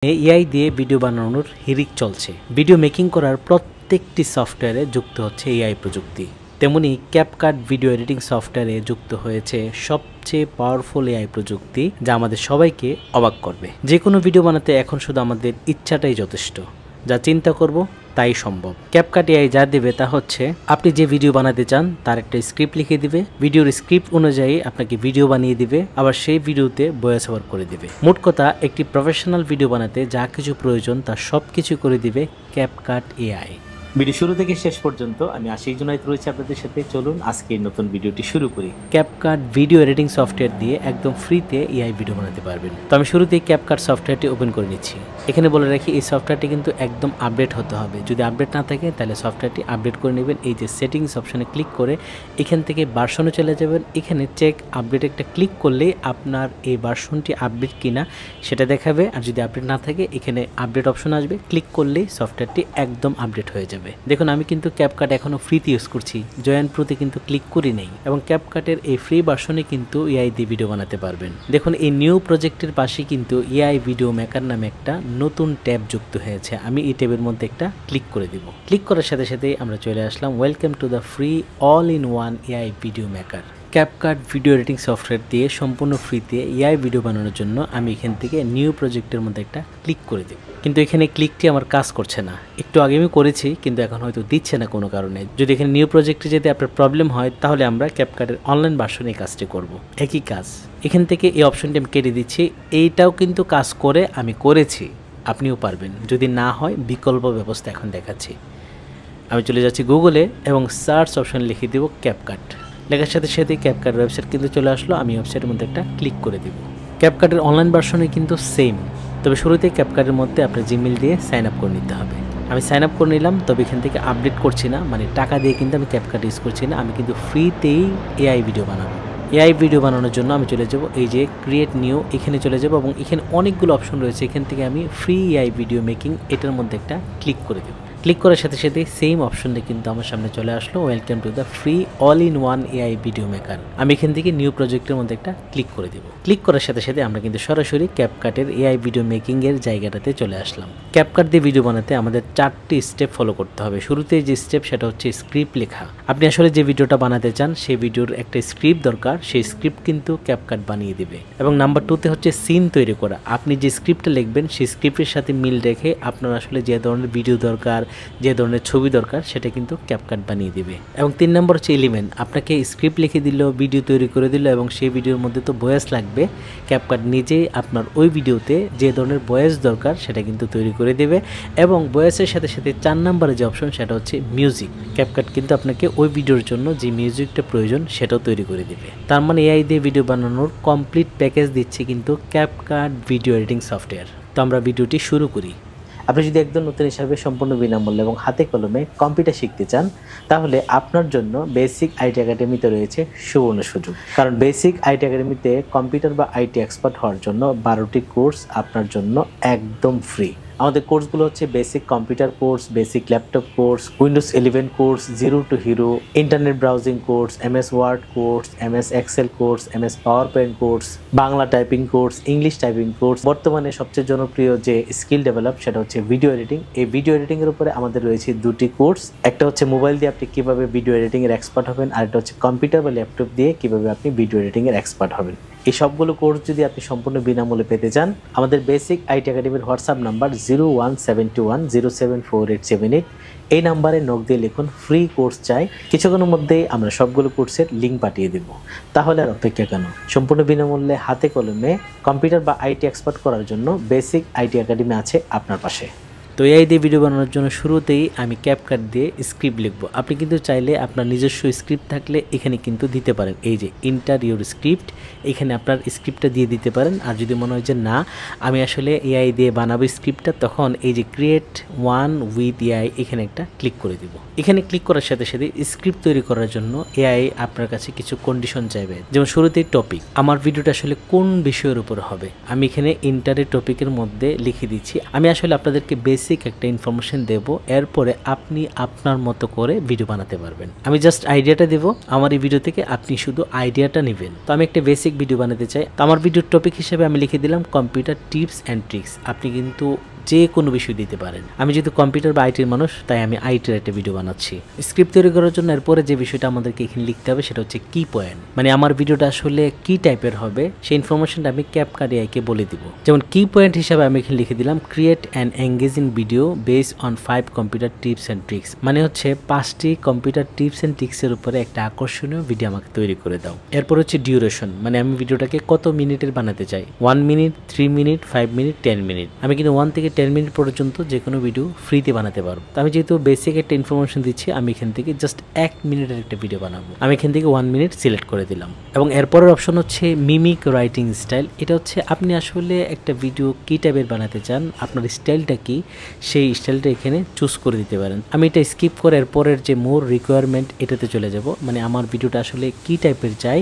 AI দিয়ে video বানানোর হিড়িক চলছে। ভিডিও মেকিং করার প্রত্যেকটি সফটওয়্যারে যুক্ত হচ্ছে এআই প্রযুক্তি। তেমনি ক্যাপকাট ভিডিও এডিটিং সফটওয়্যারে যুক্ত হয়েছে সবচেয়ে পাওয়ারফুল এআই প্রযুক্তি, যা আমাদের সবাইকে অবাক করবে। যে কোনো ভিডিও বানাতে এখন শুধু আমাদের ইচ্ছাটাই যথেষ্ট, যা চিন্তা করব তাই সম্ভব। ক্যাপকাট এআই যা দেবে তা হচ্ছে, আপনি যে ভিডিও বানাতে চান তার একটা স্ক্রিপ্ট লিখে দিবে, ভিডিওর স্ক্রিপ্ট অনুযায়ী আপনাকে ভিডিও বানিয়ে দিবে, আবার সেই ভিডিওতে ভয়েস ওভার করে দিবে। মোট কথা, একটি প্রফেশনাল ভিডিও বানাতে যা কিছু প্রয়োজন তা সব কিছু করে দিবে ক্যাপকাট এআই। ভিডিও শুরু থেকে শেষ পর্যন্ত আমি আশিক জুনায়েদ রয়েছি আপনাদের সাথে। চলুন আজকে নতুন ভিডিওটি শুরু করি। ক্যাপকাট ভিডিও এডিটিং সফটওয়্যার দিয়ে একদম ফ্রিতে এআই ভিডিও বানাতে পারবেন। তো আমি শুরুতেই ক্যাপকাট সফটওয়্যারটি ওপেন করে নিচ্ছি। এখানে বলে রাখি, এই সফটওয়্যারটি কিন্তু একদম আপডেট হতে হবে। যদি আপডেট না থাকে তাহলে সফটওয়্যারটি আপডেট করে নেবেন। এই যে সেটিংস অপশানে ক্লিক করে এখান থেকে ভার্সনে চলে যাবেন। এখানে চেক আপডেট একটা ক্লিক করলেই আপনার এই ভার্সনটি আপডেট কিনা সেটা দেখাবে। আর যদি আপডেট না থাকে এখানে আপডেট অপশন আসবে, ক্লিক করলেই সফটওয়্যারটি একদম আপডেট হয়ে যাবে। দেখুন, আমি কিন্তু ক্যাপকাট এখনো ফ্রিতে ইউজ করছি, জয়েন প্রোতে কিন্তু ক্লিক করি নেই। এবং ক্যাপকাটের এই ফ্রি ভার্সনে কিন্তু এআই দিয়ে ভিডিও বানাতে পারবেন। দেখুন, এই নিউ প্রজেক্টের পাশে কিন্তু এআই ভিডিও মেকার নামে একটা নতুন ট্যাব যুক্ত হয়েছে। আমি এই ট্যাবের মধ্যে একটা ক্লিক করে দিব। ক্লিক করার সাথে সাথেই আমরা চলে আসলাম welcome to the free all in one AI video maker. CapCut video editing software দিয়ে সম্পূর্ণ ফ্রিতে এআই ভিডিও বানানোর জন্য আমি এখান থেকে নিউ প্রজেক্টের মধ্যে একটা ক্লিক করে দেব। কিন্তু এখানে ক্লিকটি আমার কাজ করছে না। একটু আগে আমি করেছি, কিন্তু এখন হয়তো দিচ্ছে না কোনো কারণে। যদি এখানে নিউ প্রজেক্টে যদি আপনার প্রবলেম হয় তাহলে আমরা ক্যাপকাটের অনলাইন ভার্সনে এই কাজটি করব। একই কাজ এখান থেকে এই অপশনটি আমি কেটে দিচ্ছি। এইটাও কিন্তু কাজ করে, আমি করেছি, আপনিও পারবেন। যদি না হয় বিকল্প ব্যবস্থা এখন দেখাচ্ছি। আমি চলে যাচ্ছি গুগলে এবং সার্চ অপশন লিখে দেব ক্যাপকাট। লেখার সাথে সাথে ক্যাপকাট ওয়েবসাইট কিন্তু চলে আসলো। আমি ওয়েবসাইটের মধ্যে একটা ক্লিক করে দেব। ক্যাপকাটের অনলাইন ভার্সনে কিন্তু সেম, তবে শুরুতে ক্যাপকাটের মধ্যে আপনার জিমেল দিয়ে সাইন আপ করে নিতে হবে। আমি সাইন আপ করে নিলাম, তবে এখান থেকে আপডেট করছি না, মানে টাকা দিয়ে কিন্তু আমি ক্যাপকাট ইউজ করছি না। আমি কিন্তু ফ্রিতেই এআই ভিডিও বানাবো। এআই ভিডিও বানানোর জন্য আমি চলে যাব এই যে ক্রিয়েট নিউ, এখানে চলে যাব এবং এখানে অনেকগুলো অপশন রয়েছে। এখান থেকে আমি ফ্রি এআই ভিডিও মেকিং এটার মধ্যে একটা ক্লিক করে দেব। ক্লিক করার সাথে সাথে সেম অপশনটা কিন্তু আমার সামনে চলে আসলো, welcome to the free all in one AI video maker. আমি এখান থেকে নিউ প্রজেক্টের মধ্যে একটা ক্লিক করে দেব। ক্লিক করার সাথে সাথে আমরা কিন্তু সরাসরি ক্যাপকাটের এআই ভিডিও মেকিং এর জায়গাটাতে চলে আসলাম। ক্যাপকাট দিয়ে ভিডিও বানাতে আমাদের 4টি স্টেপ ফলো করতে হবে। শুরুতে যে স্টেপ সেটা হচ্ছে স্ক্রিপ্ট লেখা। আপনি আসলে যে ভিডিওটা বানাতে চান সেই ভিডিওর একটা স্ক্রিপ্ট দরকার, সেই স্ক্রিপ্ট কিন্তু ক্যাপকাট বানিয়ে দিবে। এবং নাম্বার 2তে হচ্ছে সিন তৈরি করা। আপনি যে স্ক্রিপ্টটা লিখবেন সেই স্ক্রিপ্টের সাথে মিল রেখে আপনার আসলে যে ধরনের ভিডিও দরকার, যে ধরনের ছবি দরকার সেটা কিন্তু ক্যাপকাট বানিয়ে দিবে। এবং 3 নম্বর হচ্ছে এলিমেন্ট। আপনাকে স্ক্রিপ্ট লিখে দিল, ভিডিও তৈরি করে দিল এবং সেই ভিডিওর মধ্যে তো ভয়েস লাগবে। ক্যাপকাট নিজেই আপনার ওই ভিডিওতে যে ধরনের ভয়েস দরকার সেটা কিন্তু তৈরি করে দেবে। এবং ভয়েসের সাথে সাথে 4 নম্বরে যে অপশন সেটা হচ্ছে মিউজিক। ক্যাপকাট কিন্তু আপনাকে ওই ভিডিওর জন্য যে মিউজিকটা প্রয়োজন সেটাও তৈরি করে দেবে। তার মানে এআই দিয়ে ভিডিও বানানোর কমপ্লিট প্যাকেজ দিচ্ছে কিন্তু ক্যাপকাট ভিডিও এডিটিং সফটওয়্যার। তো আমরা ভিডিওটি শুরু করি। আপনি যদি একদম নতুন হিসাবে সম্পূর্ণ বিনামূল্যে এবং হাতে কলমে কম্পিউটার শিখতে চান তাহলে আপনার জন্য বেসিক আইটি একাডেমিতে রয়েছে সুবর্ণ সুযোগ। কারণ বেসিক আইটি একাডেমিতে কম্পিউটার বা আইটি এক্সপার্ট হওয়ার জন্য 12টি কোর্স আপনার জন্য একদম ফ্রি। আমাদের কোর্সগুলো হচ্ছে basic computer course, basic laptop course, Windows 11 course, zero to hero, internet browsing course, MS Word course, MS Excel course, MS PowerPoint course, Bangla typing course, English typing course. বর্তমানে সবচেয়ে জনপ্রিয় যে স্কিল ডেভেলপ সেটা হচ্ছে video editing. এই video editing এর উপরে আমাদের রয়েছে 2টি কোর্স। একটা হচ্ছে মোবাইল দিয়ে আপনি কিভাবে ভিডিও এডিটিং এর এক্সপার্ট হবেন, আর একটা হচ্ছে কম্পিউটার বা ল্যাপটপ দিয়ে কিভাবে আপনি ভিডিও এডিটিং এর এক্সপার্ট হবেন। এই সবগুলো কোর্স যদি আপনি সম্পূর্ণ বিনামূল্যে পেতে চান, আমাদের বেসিক আইটি একাডেমির হোয়াটসঅ্যাপ নাম্বার 01721074878। এই নাম্বারে নক দিয়ে লিখুন ফ্রি কোর্স চাই। কিছুক্ষণের মধ্যেই আমরা সবগুলো কোর্সের লিঙ্ক পাঠিয়ে দেব। তাহলে আর অপেক্ষা কেন? সম্পূর্ণ বিনামূল্যে হাতে কলমে কম্পিউটার বা আইটি এক্সপার্ট করার জন্য বেসিক আইটি একাডেমি আছে আপনার পাশে। তো এআই দিয়ে ভিডিও বানানোর জন্য শুরুতেই আমি ক্যাপকাট দিয়ে স্ক্রিপ্ট লিখবো। আপনি কিন্তু চাইলে আপনার নিজস্ব স্ক্রিপ্ট থাকলে এখানে কিন্তু দিতে পারেন। এই যে ইন্টার ইউর স্ক্রিপ্ট, এখানে আপনার স্ক্রিপ্টটা দিয়ে দিতে পারেন। আর যদি মনে হয় যে না, আমি আসলে এআই দিয়ে বানাবো স্ক্রিপ্টটা, তখন এই যে ক্রিয়েট ওয়ান উইথ এআই এখানে একটা ক্লিক করে দিব। এখানে ক্লিক করার সাথে সাথে স্ক্রিপ্ট তৈরি করার জন্য এআই আপনার কাছে কিছু কন্ডিশন চাইবে। যেমন শুরুতেই টপিক, আমার ভিডিওটা আসলে কোন বিষয়ের উপর হবে, আমি এখানে ইন্টারের টপিকের মধ্যে লিখে দিচ্ছি। আমি আসলে আপনাদেরকে বেসিক বেসিক একটা ইনফরমেশন দেব, এরপরে আপনি আপনার মতো করে ভিডিও বানাতে পারবেন। আমি জাস্ট আইডিয়াটা দেব, আমার এই ভিডিও থেকে আপনি শুধু আইডিয়াটা নেবেন। তো আমি একটা বেসিক ভিডিও বানাতে চাই, তো আমার ভিডিওর টপিক হিসেবে আমি লিখে দিলাম কম্পিউটার টিপস অ্যান্ড ট্রিক্স। আপনি কিন্তু যে কোনো বিষয় দিতে পারেন। আমি যেহেতু কম্পিউটার বা আইটির মানুষ, তাই আমি আইটির একটা ভিডিও বানাচ্ছি। স্ক্রিপ্ট তৈরি করার জন্য এরপরে যে বিষয়টা আমাদেরকে এখানে লিখতে হবে সেটা হচ্ছে কি পয়েন্ট, মানে আমার ভিডিওটা আসলে কি টাইপের হবে সেই ইনফরমেশনটা আমি ক্যাপকাট এআইকে বলে দিব। যেমন কি পয়েন্ট হিসাবে আমি এখানে লিখে দিলাম create an engaging video based on 5 computer tips and tricks, মানে হচ্ছে 5টি কম্পিউটার টিপস অ্যান্ড ট্রিক্সের উপরে একটা আকর্ষণীয় ভিডিও আমাকে তৈরি করে দাও। এরপর হচ্ছে ডিউরেশন, মানে আমি ভিডিওটাকে কত মিনিটের বানাতে চাই, 1 মিনিট, 3 মিনিট, 5 মিনিট, 10 মিনিট। আমি কিন্তু 1 থেকে 10 মিনিট পর্যন্ত যে কোনো ভিডিও ফ্রিতে বানাতে পারবো। তো আমি যেহেতু বেসিক একটা ইনফরমেশন দিচ্ছি, আমি এখান থেকে জাস্ট 1 মিনিটের একটা ভিডিও বানাবো। আমি এখান থেকে 1 মিনিট সিলেক্ট করে দিলাম। এবং এরপরের অপশন হচ্ছে মিমিক রাইটিং স্টাইল। এটা হচ্ছে আপনি আসলে একটা ভিডিও কী টাইপের বানাতে চান, আপনার স্টাইলটা কি, সেই স্টাইলটা এখানে চুজ করে দিতে পারেন। আমি এটা স্কিপ করে এরপরের যে মোর রিকোয়ারমেন্ট এটাতে চলে যাব, মানে আমার ভিডিওটা আসলে কী টাইপের চাই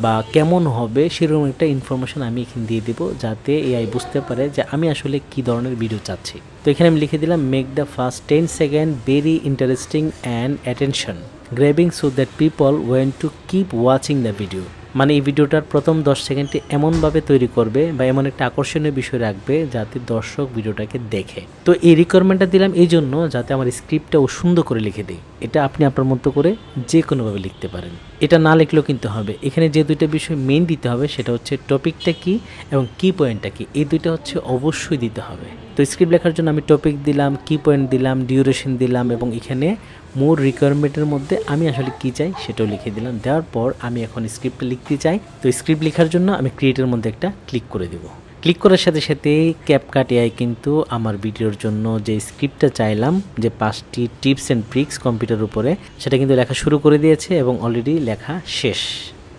বা কেমন হবে সেরকম একটা ইনফরমেশন আমি এখানে দিয়ে দেবো, যাতে এআই বুঝতে পারে যে আমি আসলে কী ধরনের ভিডিও চাচ্ছি। তো এখানে আমি লিখে দিলাম make the first 10 second very interesting and attention grabbing so that people went to keep watching the video. মানে এই ভিডিওটার প্রথম 10 সেকেন্ডটি এমনভাবে তৈরি করবে বা এমন একটা আকর্ষণীয় বিষয় রাখবে যাতে দর্শক ভিডিওটাকে দেখে। তো এই রিকোয়ারমেন্টটা দিলাম এই জন্য যাতে আমার স্ক্রিপ্টটা ও সুন্দর করে লিখে দিই। এটা আপনি আপনার মতো করে যে কোনোভাবে লিখতে পারেন, এটা না লিখলেও কিন্তু হবে। এখানে যে দুইটা বিষয় মেইন দিতে হবে সেটা হচ্ছে টপিকটা কি এবং কি পয়েন্টটা কি, এই দুইটা হচ্ছে অবশ্যই দিতে হবে। তো স্ক্রিপ্ট লেখার জন্য আমি টপিক দিলাম, কি পয়েন্ট দিলাম, ডিউরেশন দিলাম এবং এখানে মোর রিকোয়ারমেন্টের মধ্যে আমি আসলে কি চাই সেটাও লিখে দিলাম। দেওয়ার পর আমি এখন স্ক্রিপ্টটা লিখতে চাই। তো স্ক্রিপ্ট লেখার জন্য আমি ক্রিয়েটের মধ্যে একটা ক্লিক করে দেব। ক্লিক করার সাথে সাথে ক্যাপকাট এআই কিন্তু আমার ভিডিওর জন্য যে স্ক্রিপ্টটা চাইলাম, যে 5টি টিপস অ্যান্ড ট্রিক্স কম্পিউটার উপরে, সেটা কিন্তু লেখা শুরু করে দিয়েছে এবং অলরেডি লেখা শেষ।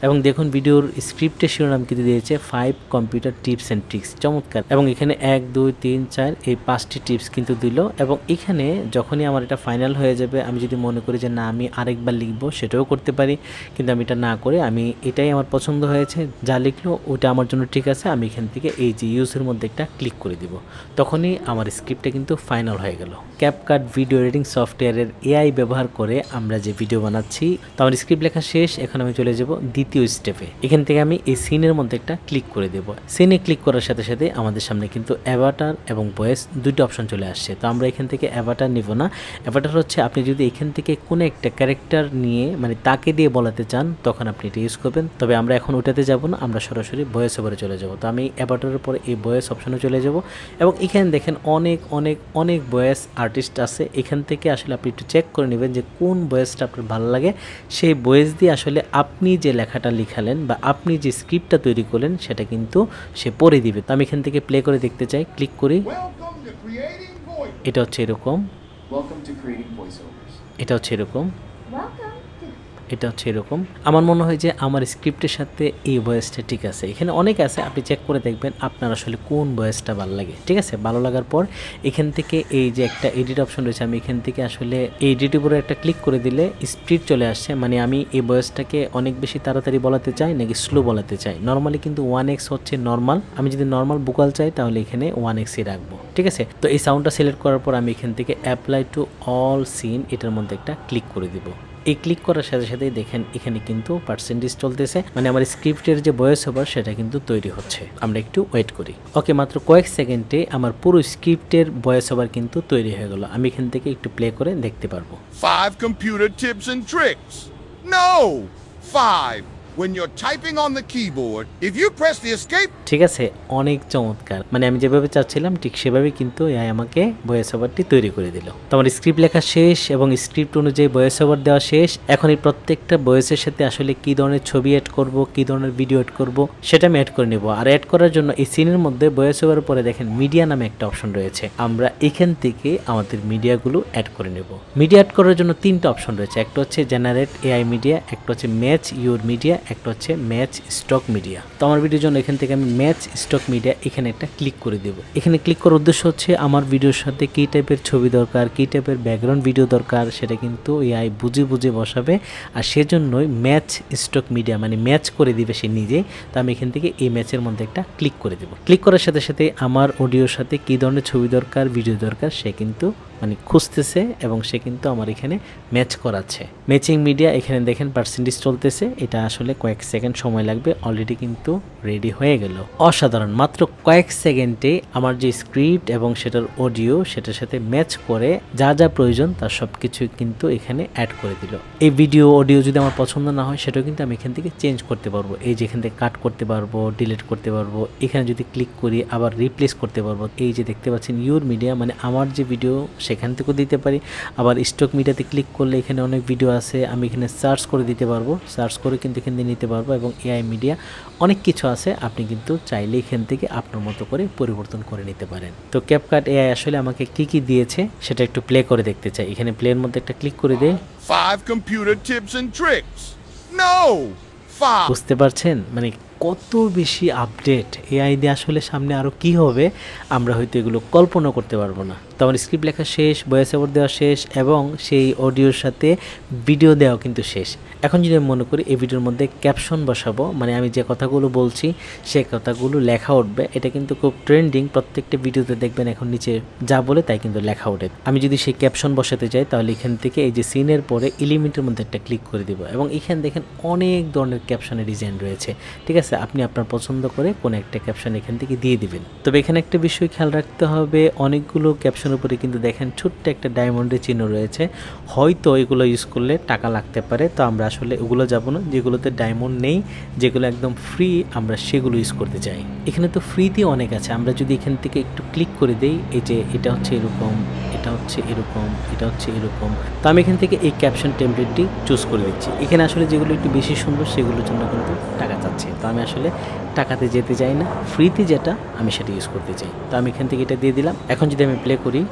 এবং দেখুন ভিডিওর স্ক্রিপ্টের শিরোনাম কিন্তু দিয়েছে 5 কম্পিউটার টিপস অ্যান্ড ট্রিক্স, চমৎকার। এবং এখানে 1, 2, 3, 4 এই 5টি টিপস কিন্তু দিল। এবং এখানে যখনই আমার এটা ফাইনাল হয়ে যাবে, আমি যদি মনে করি যে না আমি আরেকবার লিখবো সেটাও করতে পারি, কিন্তু আমি এটা না করে আমি এটাই আমার পছন্দ হয়েছে, যা লিখলো ওটা আমার জন্য ঠিক আছে, আমি এখান থেকে এই যে ইউজের মধ্যে একটা ক্লিক করে দিব। তখনই আমার স্ক্রিপ্টটা কিন্তু ফাইনাল হয়ে গেল। ক্যাপকাট ভিডিও এডিটিং সফটওয়্যারের এআই ব্যবহার করে আমরা যে ভিডিও বানাচ্ছি, তো আমার স্ক্রিপ্ট লেখা শেষ। এখন আমি চলে যাব দ্বিতীয় স্টেপে। এখান থেকে আমি এই সিনের মধ্যে একটা ক্লিক করে দেব। সিনে ক্লিক করার সাথে সাথে আমাদের সামনে কিন্তু অ্যাভাটার এবং ভয়েস দুটো অপশন চলে আসছে। তো আমরা এখান থেকে অ্যাভাটার নিব না। অ্যাভাটার হচ্ছে আপনি যদি এখান থেকে কোনো একটা ক্যারেক্টার নিয়ে মানে তাকে দিয়ে বলাতে চান, তখন আপনি এটা ইউজ করবেন। তবে আমরা এখন ওটাতে যাব না, আমরা সরাসরি ভয়েস ওভারে চলে যাব। তো আমি অ্যাভাটারের পরে এই ভয়েস অপশনে চলে যাব এবং এখানে দেখেন অনেক অনেক অনেক ভয়েস আর্টিস্ট আছে। এখান থেকে আসলে আপনি একটু চেক করে নেবেন যে কোন ভয়েসটা আপনার ভালো লাগে, সেই ভয়েস দিয়ে আসলে আপনি যে লেখাটা লিখালেন বা আপনি যে স্ক্রিপ্টটা তৈরি করলেন সেটা কিন্তু সে পড়ে দিবে। তো আমি এখান থেকে প্লে করে দেখতে চাই, ক্লিক করি। এটা হচ্ছে এরকম, এটা হচ্ছে এরকম, এটা হচ্ছে এরকম। আমার মনে হয় যে আমার স্ক্রিপ্টের সাথে এই ভয়েসটা ঠিক আছে। এখানে অনেক আছে, আপনি চেক করে দেখবেন আপনার আসলে কোন ভয়েসটা ভালো লাগে। ঠিক আছে, ভালো লাগার পর এখান থেকে এই যে একটা এডিট অপশন রয়েছে, আমি এখান থেকে আসলে এই এডিটের উপরে একটা ক্লিক করে দিলে স্পিড চলে আসছে। মানে আমি এই ভয়েসটাকে অনেক বেশি তাড়াতাড়ি বলাতে চাই নাকি স্লো বলাতে চাই। নর্মালি কিন্তু 1x হচ্ছে নর্মাল, আমি যদি নর্মাল ভোকাল চাই তাহলে এখানে 1x রাখবো। ঠিক আছে, তো এই সাউন্ডটা সিলেক্ট করার পর আমি এখান থেকে অ্যাপ্লাই টু অল সিন এটার মধ্যে একটা ক্লিক করে দিব। এই ক্লিক করার সাথে সাথেই দেখেন এখানে কিন্তু পার্সেন্টেজ চলতেছে, মানে আমার স্ক্রিপ্টের যে ভয়েস ওভার সেটা কিন্তু তৈরি হচ্ছে। আমরা একটু ওয়েট করি। ওকে, মাত্র কয়েক সেকেন্ডে আমার পুরো স্ক্রিপ্টের ভয়েস ওভার কিন্তু তৈরি হয়ে গেল। আমি এখান থেকে একটু প্লে করে দেখতে পারবো। 5 computer tips and tricks. No, 5. When you're typing on the keyboard, if you press the escape, ঠিক আছে, অনেক চমৎকার। মানে আমি যেভাবে চাচ্ছিলাম ঠিক সেভাবে কিন্তু এআই আমাকে ভয়েস ওভারটি তৈরি করে দিল। তো আমার স্ক্রিপ্ট লেখা শেষ এবং স্ক্রিপ্ট অনুযায়ী ভয়েস ওভার দেওয়া শেষ। এখন এই প্রত্যেকটা ভয়েসের সাথে আসলে কি ধরনের ছবি অ্যাড করব, কি ধরনের ভিডিও অ্যাড করব সেটা আমি অ্যাড করে নেব। আর অ্যাড করার জন্য এই সিনের মধ্যে ভয়েস ওভার পরে দেখেন মিডিয়া নামে একটা অপশন রয়েছে। আমরা এখান থেকে আমাদের মিডিয়াগুলো অ্যাড করে নেব। মিডিয়া অ্যাড করার জন্য 3টা অপশন রয়েছে। একটা হচ্ছে জেনারেট এআই মিডিয়া, একটা হচ্ছে ম্যাচ ইউর মিডিয়া, একটা হচ্ছে ম্যাচ স্টক মিডিয়া। তো আমার ভিডিওর জন্য এখান থেকে আমি ম্যাচ স্টক মিডিয়া এখানে একটা ক্লিক করে দেব। এখানে ক্লিক করার উদ্দেশ্য হচ্ছে আমার ভিডিওর সাথে কী টাইপের ছবি দরকার, কী টাইপের ব্যাকগ্রাউন্ড ভিডিও দরকার সেটা কিন্তু এআই বুঝে বুঝে বসাবে, আর সেজন্যই ম্যাচ স্টক মিডিয়া মানে ম্যাচ করে দিবে সে নিজে। তো আমি এখান থেকে এই ম্যাচের মধ্যে একটা ক্লিক করে দেব। ক্লিক করার সাথে সাথে আমার অডিওর সাথে কী ধরনের ছবি দরকার, ভিডিও দরকার সে কিন্তু মানে খুঁজতেছে এবং সে কিন্তু আমার এখানে ম্যাচ করাচ্ছে। ম্যাচিং মিডিয়া এখানে দেখেন পার্সেন্টেজ চলতেছে, এটা আসলে কয়েক সেকেন্ড সময় লাগবে, অলরেডি কিন্তু রেডি হয়ে গেল। অসাধারণ, মাত্র কয়েক সেকেন্ডে আমার যে স্ক্রিপ্ট এবং সেটার অডিও সেটার সাথে ম্যাচ করে যা যা প্রয়োজন তার সব কিছুই কিন্তু এখানে অ্যাড করে দিল। এই ভিডিও অডিও যদি আমার পছন্দ না হয় সেটাও কিন্তু আমি এখান থেকে চেঞ্জ করতে পারবো, এই যে এখান থেকে কাট করতে পারবো, ডিলিট করতে পারবো, এখানে যদি ক্লিক করি আবার রিপ্লেস করতে পারবো। এই যে দেখতে পাচ্ছেন ইউর মিডিয়া মানে আমার যে ভিডিও সেখান থেকেও দিতে পারি, আবার স্টক মিডিয়াতে ক্লিক করলে এখানে অনেক ভিডিও আছে, আমি এখানে সার্চ করে দিতে পারবো, সার্চ করে কিন্তু এখান থেকে নিতে পারবো, এবং এআই মিডিয়া অনেক কিছু আছে, আপনি কিন্তু চাইলে এখান থেকে আপনার মতো করে পরিবর্তন করে নিতে পারেন। তো ক্যাপকাট এআই আসলে আমাকে কি কি দিয়েছে সেটা একটু প্লে করে দেখতে চাই। এখানে প্লের মধ্যে একটা ক্লিক করে দেই। 5 computer tips and tricks. No! 5. বুঝতে পারছেন মানে কত বেশি আপডেট এআই দিয়ে আসলে সামনে আরও কি হবে আমরা হয়তো এগুলো কল্পনা করতে পারবো না। তো আমার স্ক্রিপ্ট লেখা শেষ, ভয়েস ওভার দেওয়া শেষ, এবং সেই অডিওর সাথে ভিডিও দেওয়া কিন্তু শেষ। এখন যদি আমি মনে করি এই ভিডিওর মধ্যে ক্যাপশন বসাবো, মানে আমি যে কথাগুলো বলছি সেই কথাগুলো লেখা উঠবে, এটা কিন্তু খুব ট্রেন্ডিং, প্রত্যেকটা ভিডিওতে দেখবেন এখন নিচে যা বলে তাই কিন্তু লেখা ওঠে। আমি যদি সেই ক্যাপশন বসাতে চাই তাহলে এখান থেকে এই যে সিনের পরে এলিমেন্টের মধ্যে একটা ক্লিক করে দিব, এবং এখানে দেখেন অনেক ধরনের ক্যাপশনের ডিজাইন রয়েছে। ঠিক আছে, আপনি আপনার পছন্দ করে কোনো একটা ক্যাপশন এখান থেকে দিয়ে দিবেন। তবে এখানে একটা বিষয় খেয়াল রাখতে হবে, অনেকগুলো ক্যাপশনের উপরে কিন্তু দেখেন ছোট্ট একটা ডায়মন্ডের চিহ্ন রয়েছে, হয়তো এগুলো ইউজ করলে টাকা লাগতে পারে। তো আমরা আসলে ওগুলো যাব না, যেগুলোতে ডায়মন্ড নেই, যেগুলো একদম ফ্রি আমরা সেগুলো ইউজ করতে চাই। এখানে তো ফ্রিতে অনেক আছে, আমরা যদি এখান থেকে একটু ক্লিক করে দেই, এই যে এটা হচ্ছে এরকম, এটা হচ্ছে এরকম, এটা হচ্ছে এরকম, তো আমি এখান থেকে এই ক্যাপশন টেমপ্লেটটি চুজ করে দিচ্ছি। এখানে আসলে যেগুলো একটু বেশি সুন্দর সেগুলোর জন্য কিন্তু টাকা চাচ্ছে, তো আমি আসলে টাকাতে যেতে চাই না, ফ্রিতে যেটা আমি সেটা ইউজ করতে চাই। তো আমি এখান থেকে এটা দিয়ে দিলাম। এখন যদি আমি প্লে করি,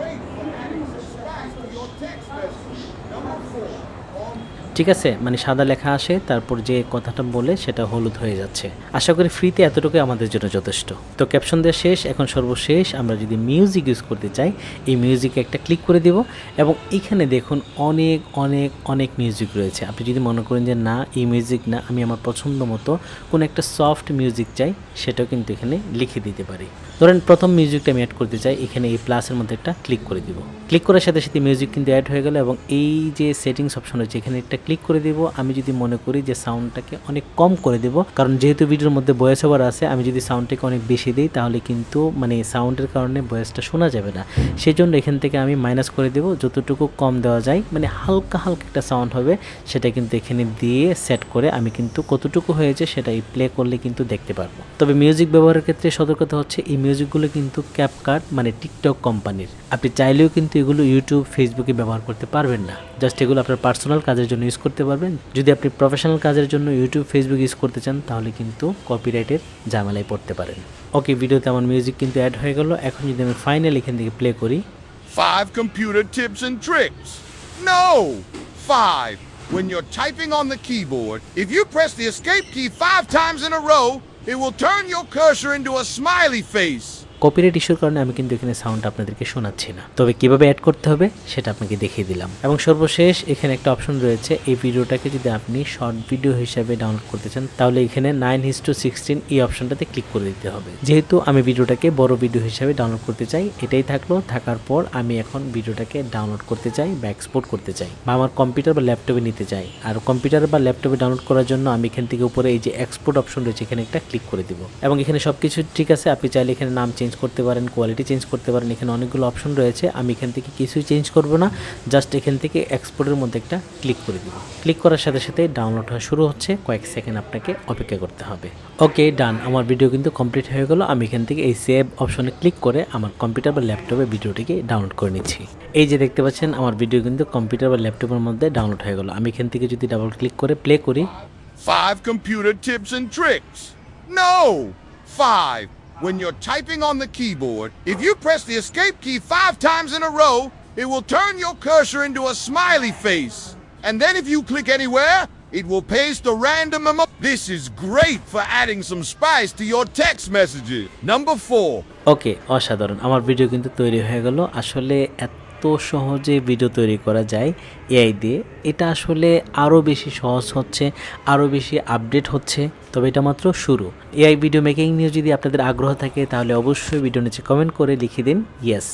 ঠিক আছে, মানে সাদা লেখা আসে, তারপর যে কথাটা বলে সেটা হলুদ হয়ে যাচ্ছে। আশা করি ফ্রিতে এতটুকু আমাদের জন্য যথেষ্ট। তো ক্যাপশন দেওয়া শেষ, এখন সর্বশেষ আমরা যদি মিউজিক ইউজ করতে চাই, এই মিউজিকে একটা ক্লিক করে দেব, এবং এখানে দেখুন অনেক অনেক অনেক মিউজিক রয়েছে। আপনি যদি মনে করেন যে না এই মিউজিক না, আমি আমার পছন্দ মতো কোনো একটা সফট মিউজিক চাই, সেটাও কিন্তু এখানে লিখে দিতে পারি। ধরেন প্রথম মিউজিকটা আমি অ্যাড করতে চাই, এখানে এই প্লাসের মধ্যে একটা ক্লিক করে দিব। ক্লিক করার সাথে সাথে মিউজিক কিন্তু অ্যাড হয়ে গেল, এবং এই যে সেটিংস অপশন রয়েছে এখানে একটা ক্লিক করে দেব। আমি যদি মনে করি যে সাউন্ডটাকে অনেক কম করে দেব, কারণ যেহেতু ভিডিওর মধ্যে ভয়েস ওভার আছে, আমি যদি সাউন্ডটাকে অনেক বেশি দিই তাহলে কিন্তু মানে সাউন্ডের কারণে ভয়েসটা শোনা যাবে না। সেই জন্য এখান থেকে আমি মাইনাস করে দেব, যতটুকু কম দেওয়া যায়, মানে হালকা হালকা একটা সাউন্ড হবে, সেটা কিন্তু এখানে দিয়ে সেট করে আমি কিন্তু কতটুকু হয়েছে সেটা এই প্লে করলে কিন্তু দেখতে পারবো। তবে মিউজিক ব্যবহারের ক্ষেত্রে সতর্কতা হচ্ছে, এই মিউজিকগুলো কিন্তু ক্যাপকাট মানে টিকটক কোম্পানির, আপনি চাইলেও কিন্তু এগুলো ইউটিউব ফেসবুকে ব্যবহার করতে পারবেন না। জাস্ট এগুলো আপনার পার্সোনাল কাজের জন্য ইউজ করতে পারবেন। যদি আপনি প্রফেশনাল কাজের জন্য ইউটিউব ফেসবুক ইউজ করতে চান তাহলে কিন্তু কপিরাইটের ঝামেলায় পড়তে পারেন। ওকে, ভিডিওতে আমার মিউজিক কিন্তু অ্যাড হয়ে গেল। এখন যদি আমি ফাইনাল এখান থেকে প্লে করি, 5 computer tips and tricks. No! 5. When you're typing on the keyboard, if you press the escape key 5 times in a row, it will turn your cursor into a smiley face. Copyright ইস্যুর কারণে আমি কিন্তু এখানে sound আপনাদেরকে শোনাচ্ছি না, তবে কিভাবে অ্যাড করতে হবে সেটা আপনাকে দেখিয়ে দিলাম। এবং সর্বশেষ এখানে একটা অপশন রয়েছে, এই ভিডিওটাকে যদি আপনি শর্ট ভিডিও হিসাবে ডাউনলোড করতে চান তাহলে এখানে 9:16 এই অপশনটাতে ক্লিক করে দিতে হবে। যেহেতু আমি ভিডিওটাকে বড় ভিডিও হিসাবে ডাউনলোড করতে চাই, এটাই থাকলো। থাকার পর আমি এখন ভিডিওটাকে ডাউনলোড করতে চাই বা এক্সপোর্ট করতে চাই, বা আমার কম্পিউটার বা ল্যাপটপে নিতে চাই। আর কম্পিউটার বা ল্যাপটপে ডাউনলোড করার জন্য আমি এখান থেকে উপরে এই যে এক্সপোর্ট অপশন রয়েছে এখানে একটা ক্লিক করে দিব, এবং এখানে সবকিছু ঠিক আছে। আপনি চাইলে এখানে নাম চেঞ্জ করতে পারেন, কোয়ালিটি চেঞ্জ করতে পারেন, এখানে অনেকগুলো অপশন রয়েছে। আমি এখান থেকে কিছুই চেঞ্জ করব না, জাস্ট এখান থেকে এক্সপোর্টের মধ্যে একটা ক্লিক করে দিব। ক্লিক করার সাথে সাথে ডাউনলোড হওয়া শুরু হচ্ছে, কয়েক সেকেন্ড আপনাকে অপেক্ষা করতে হবে। ওকে, ডান, আমার ভিডিও কিন্তু কমপ্লিট হয়ে গেল। আমি এখান থেকে এই সেভ অপশনে ক্লিক করে আমার কম্পিউটার বা ল্যাপটপে ভিডিওটিকে ডাউনলোড করে নিচ্ছি। এই যে দেখতে পাচ্ছেন আমার ভিডিও কিন্তু কম্পিউটার বা ল্যাপটপের মধ্যে ডাউনলোড হয়ে গেল। আমি এখান থেকে যদি ডাবল ক্লিক করে প্লে করি, 5 computer tips and tricks. No! 5. When you're typing on the keyboard, if you press the escape key 5 times in a row, it will turn your cursor into a smiley face. And then if you click anywhere, It will paste a random emoji. This is great for adding some spice to your text messages. Number 4. ওকে, অসাধারণ। আমার video কিন্তু তৈরি হয়ে গেল। আসলে এত সহজে video তৈরি করা যায় এআই দিয়ে। এটা আসলে আরও বেশি সহজ হচ্ছে, আরও বেশি আপডেট হচ্ছে। তবে এটা মাত্র শুরু। এআই ভিডিও মেকিং নিয়ে যদি আপনাদের আগ্রহ থাকে তাহলে অবশ্যই ভিডিও নিচে কমেন্ট করে লিখে দিন ইয়েস।